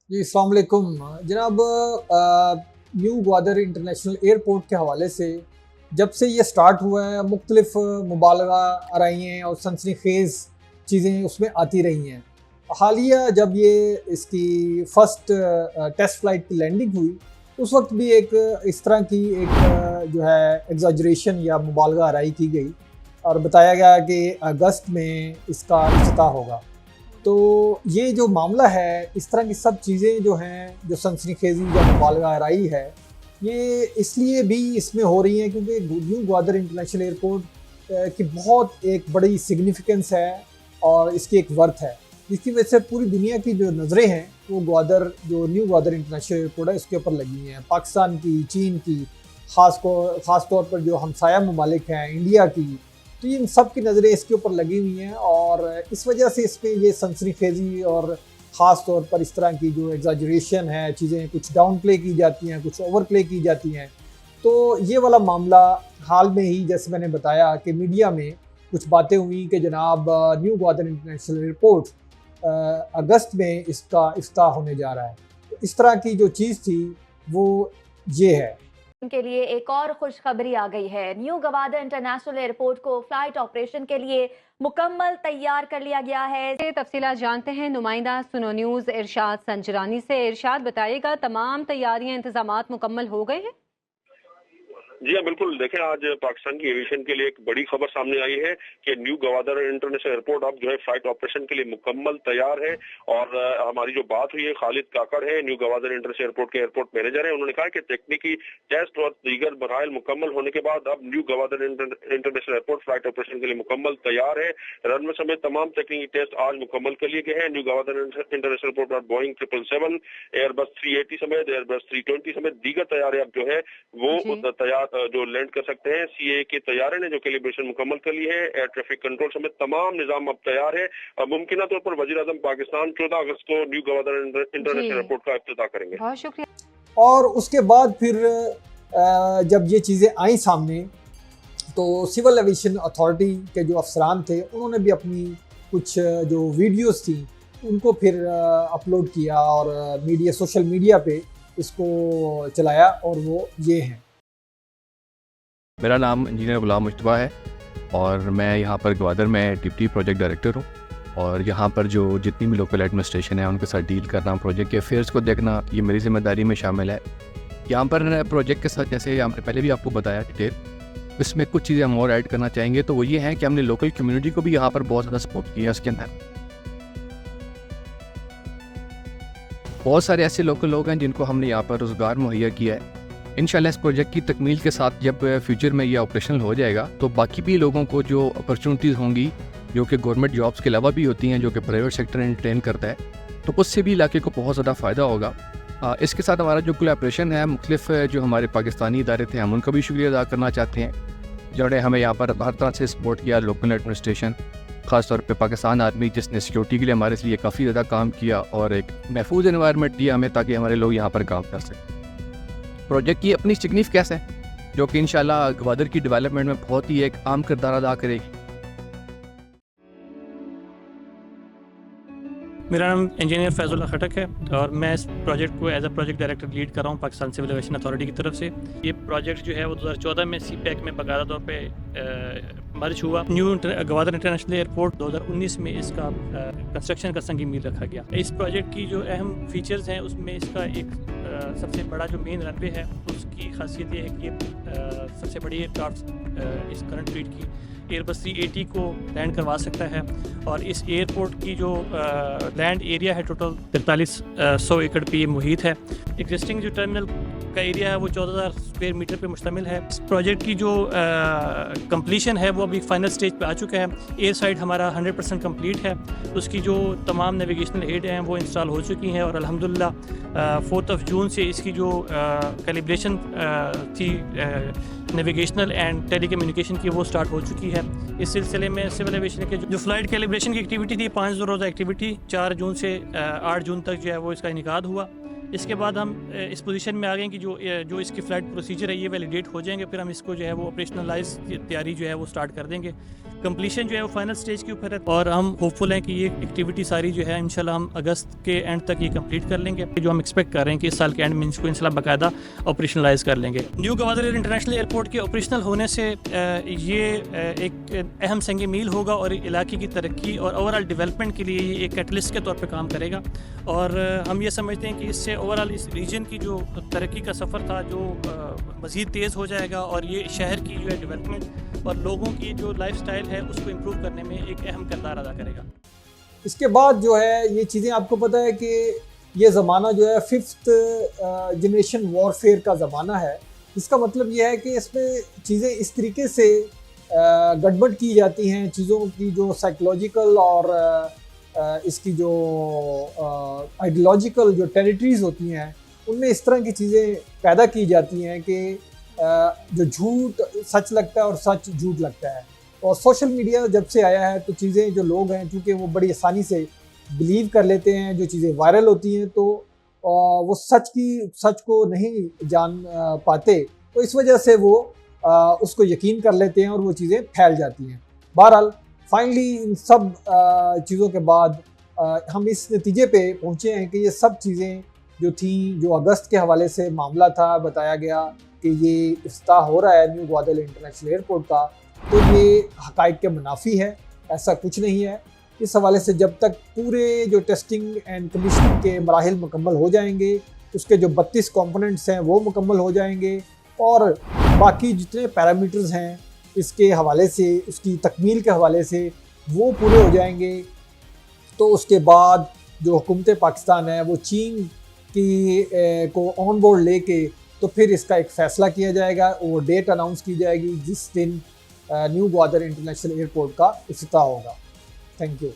जी, अस्सलाम वालेकुम। जनाब, न्यू ग्वादर इंटरनेशनल एयरपोर्ट के हवाले से जब से ये स्टार्ट हुआ है मुख्तलिफ मुबालगा आ रही हैं और सनसनीखेज़ चीज़ें उसमें आती रही हैं। हालिया जब ये इसकी फ़र्स्ट टेस्ट फ़्लाइट की लैंडिंग हुई, उस वक्त भी एक इस तरह की एक जो है एग्ज़ैजरेशन या मुबालगा आराई की गई और बताया गया कि अगस्त में इसका इफ्तिताह होगा। तो ये जो मामला है, इस तरह की सब चीज़ें जो हैं, जो सनसनीखेज़ी या मुबालगा आराई है, ये इसलिए भी इसमें हो रही हैं क्योंकि न्यू ग्वादर इंटरनेशनल एयरपोर्ट की बहुत एक बड़ी सिग्निफिकेंस है और इसकी एक वर्थ है, जिसकी वजह से पूरी दुनिया की जो नज़रें हैं वो ग्वादर, जो न्यू ग्वादर इंटरनेशनल एयरपोर्ट है, इसके ऊपर लगी हैं। पाकिस्तान की, चीन की, ख़ास तौर पर जो हमसाया ममालिक हैं, इंडिया की, तो इन सब की नज़रें इसके ऊपर लगी हुई हैं और इस वजह से इसमें ये सनसनीखेज़ी और ख़ास तौर पर इस तरह की जो एग्ज़ैजरेशन है, चीज़ें कुछ डाउन प्ले की जाती हैं, कुछ ओवर प्ले की जाती हैं। तो ये वाला मामला हाल में ही, जैसे मैंने बताया कि मीडिया में कुछ बातें हुई कि जनाब न्यू ग्वादर इंटरनेशनल एयरपोर्ट अगस्त में इसका इफ्तिताह होने जा रहा है। तो इस तरह की जो चीज़ थी वो ये है। के लिए एक और खुशखबरी आ गई है। न्यू गवादर इंटरनेशनल एयरपोर्ट को फ्लाइट ऑपरेशन के लिए मुकम्मल तैयार कर लिया गया है। तफसीलात जानते हैं नुमाइंदा सुनो न्यूज़ इरशाद संजरानी से। इरशाद, बताइएगा, तमाम तैयारियां इंतजामात मुकम्मल हो गए हैं? जी हाँ, बिल्कुल। देखें, आज पाकिस्तान की एविएशन के लिए एक बड़ी खबर सामने आई है कि न्यू गवादर इंटरनेशनल एयरपोर्ट अब जो है फ्लाइट ऑपरेशन के लिए मुकम्मल तैयार है। और हमारी जो बात हुई है, खालिद काकड़ है, न्यू गवादर इंटरनेशनल एयरपोर्ट के एयरपोर्ट मैनेजर है, उन्होंने कहा कि तकनीकी टेस्ट और दीगर मराइल मुकम्मल होने के बाद अब new Gwadar international airport flight operation के लिए मुकम्मल तैयार है। रनवे समेत तमाम तकनीकी टेस्ट आज मुकम्मल कर लिए गए हैं। न्यू गवादर इंटरनेशनल एयरपोर्ट पर बोइंग 777, एयरबस 380 समेत एयरबस 320 समेत दीगर तैयारी अब जो है वो तैयार जो लैंड कर सकते हैं। सीए के तैयारे ने जो कैलिब्रेशन मुकम्मल कर ली है। एयर ट्रैफिक कंट्रोल समेत तमाम निजाम अब तैयार है। मुमकिन तौर पर वजीर आजम पाकिस्तान 14 अगस्त को न्यू गवादर इंटरनेशनल एयरपोर्ट का इफ्तिताह करेंगे। बहुत शुक्रिया। और उसके बाद फिर जब ये चीज़ें आई सामने, तो सिविल एविएशन अथॉरिटी के जो अफसरान थे उन्होंने भी अपनी कुछ जो वीडियोस थी उनको फिर अपलोड किया और सोशल मीडिया पे इसको चलाया और वो ये हैं। मेरा नाम इंजीनियर गुलाम मुश्तबा है और मैं यहाँ पर ग्वादर में डिप्टी प्रोजेक्ट डायरेक्टर हूँ। और यहाँ पर जो जितनी भी लोकल एडमिनिस्ट्रेशन है उनके साथ डील करना, प्रोजेक्ट के अफेयर्स को देखना, ये मेरी जिम्मेदारी में शामिल है। यहाँ पर प्रोजेक्ट के साथ, जैसे यहाँ पर पहले भी आपको बताया डिटेल, इसमें कुछ चीज़ें हम और ऐड करना चाहेंगे। तो वो ये हैं कि हमने लोकल कम्युनिटी को भी यहाँ पर बहुत ज़्यादा सपोर्ट किया। इसके अंदर बहुत सारे ऐसे लोकल लोग हैं जिनको हमने यहाँ पर रोज़गार मुहैया किया है। इंशाल्लाह इस प्रोजेक्ट की तकमील के साथ जब फ्यूचर में ये ऑपरेशनल हो जाएगा तो बाकी भी लोगों को जो अपॉर्चुनिटीज़ होंगी, जो कि गवर्नमेंट जॉब्स के अलावा भी होती हैं, जो कि प्राइवेट सेक्टर एंटरटेन करता है, तो उससे भी इलाके को बहुत ज़्यादा फ़ायदा होगा। इसके साथ हमारा जो कोलैबोरेशन है, मुख्तलिफ जो हमारे पाकिस्तानी इदारे थे, हम उनका भी शुक्रिया अदा करना चाहते हैं जिन्होंने हमें यहाँ पर हर तरह से सपोर्ट किया। लोकल एडमिनिस्ट्रेशन, ख़ासतौर पे पाकिस्तान आर्मी, जिसने सिक्योरिटी के लिए हमारे लिए काफ़ी ज़्यादा काम किया और एक महफूज एनवायरनमेंट दिया हमें ताकि हमारे लोग यहाँ पर काम कर सकें। प्रोजेक्ट की अपनी सिग्निफिकेंस है जो कि इंशाल्लाह ग्वादर की डेवलपमेंट में बहुत ही एक अहम किरदार अदा करेगी। मेरा नाम इंजीनियर फैज़ुल्लाह खटक है और मैं इस प्रोजेक्ट को as a project director lead कर रहा हूँ पाकिस्तान सिविल एविएशन अथॉरिटी की तरफ से। ये प्रोजेक्ट जो है वो 2014 में सीपैक में बाकायदा तौर पे मर्ज हुआ। न्यू गवादर इंटरनेशनल एयरपोर्ट 2019 में इसका कंस्ट्रक्शन का संग मील रखा गया। इस प्रोजेक्ट की जो अहम फीचर्स हैं उसमें इसका एक सबसे बड़ा जो मेन रनवे है उसकी खासियत ये है कि सबसे बड़ी एयरक्राफ्ट इस करंट फ्लीट की एयरबस 380 को लैंड करवा सकता है। और इस एयरपोर्ट की जो लैंड एरिया है टोटल 4300 एकड़ पे ये मुहित है। एग्जिस्टिंग जो टर्मिनल का एरिया है वो 14,000 स्क्वायर मीटर पे मुश्तमिल है। इस प्रोजेक्ट की जो कंप्लीशन है वो अभी फाइनल स्टेज पे आ चुका है। एयर साइड हमारा 100% कंप्लीट है। उसकी जो तमाम नेविगेशनल एड हैं वो इंस्टॉल हो चुकी हैं और अल्हम्दुलिल्लाह 4 जून से इसकी जो कैलिब्रेशन थी नेविगेशनल एंड टेलीकम्युनिकेशन की वो स्टार्ट हो चुकी है। इस सिलसिले में सिविल एविएशन के जो फ्लाइट कैलिब्रेशन की एक्टिविटी थी 5 रोज़ा एक्टिविटी 4 जून से 8 जून तक जो है वो इसका इनेकाद हुआ। इसके बाद हम इस पोजीशन में आ गए हैं कि जो इसकी फ़्लाइट प्रोसीजर है ये वैलिडेट हो जाएंगे, फिर हम इसको जो है वो ऑपरेशनलाइज तैयारी जो है वो स्टार्ट कर देंगे। कंप्लीशन जो है वो फाइनल स्टेज के ऊपर है और हम होपफुल हैं कि ये एक्टिविटी सारी जो है इंशाल्लाह हम अगस्त के एंड तक ये कंप्लीट कर लेंगे, जो हम एक्सपेक्ट कर रहे हैं कि इस साल के एंड में इसको इंशाल्लाह बाकायदा ऑपरेशनलाइज कर लेंगे। न्यू गवादर इंटरनेशनल एयरपोर्ट के ऑपरेशनल होने से ये एक अहम संग मील होगा और इलाके की तरक्की और ओवरऑल डेवलपमेंट के लिए ये एक कैटलिस्ट के तौर पर काम करेगा। और हम ये समझते हैं कि इससे ओवरऑल इस रीजन की जो तरक्की का सफ़र था जो मज़ीद तेज़ हो जाएगा और ये शहर की जो है डेवलपमेंट और लोगों की जो लाइफस्टाइल है उसको इम्प्रूव करने में एक अहम किरदार अदा करेगा। इसके बाद जो है ये चीज़ें आपको पता है कि ये ज़माना जो है 5th जनरेशन वॉरफेयर का ज़माना है। इसका मतलब ये है कि इसमें चीज़ें इस तरीके से गड़बड़ की जाती हैं, चीज़ों की जो साइकोलॉजिकल और इसकी जो आइडियोलॉजिकल जो टेरिटरीज़ होती हैं उनमें इस तरह की चीज़ें पैदा की जाती हैं कि जो झूठ सच लगता है और सच झूठ लगता है। और सोशल मीडिया जब से आया है तो चीज़ें जो लोग हैं चूँकि वो बड़ी आसानी से बिलीव कर लेते हैं, जो चीज़ें वायरल होती हैं तो वो सच को नहीं जान पाते, तो इस वजह से वो उसको यकीन कर लेते हैं और वो चीज़ें फैल जाती हैं। बहरहाल फाइनली इन सब चीज़ों के बाद हम इस नतीजे पे पहुँचे हैं कि ये सब चीज़ें जो थी, जो अगस्त के हवाले से मामला था, बताया गया कि ये इफ्तिताह हो रहा है न्यू ग्वादर इंटरनेशनल एयरपोर्ट का, तो ये हक़ाइक़ के मुनाफी है, ऐसा कुछ नहीं है। इस हवाले से जब तक पूरे जो टेस्टिंग एंड कमीशनिंग के मराहिल मुकम्मल हो जाएंगे, उसके जो 32 कंपोनेंट्स हैं वो मुकम्मल हो जाएंगे और बाकी जितने पैरामीटर्स हैं इसके हवाले से, उसकी तकमील के हवाले से वो पूरे हो जाएंगे, तो उसके बाद जो हुकूमत पाकिस्तान है वो चीन की को ऑन बोर्ड लेके तो फिर इसका एक फ़ैसला किया जाएगा, वो डेट अनाउंस की जाएगी जिस दिन न्यू ग्वादर इंटरनेशनल एयरपोर्ट का इफ्तिताह होगा। Thank you.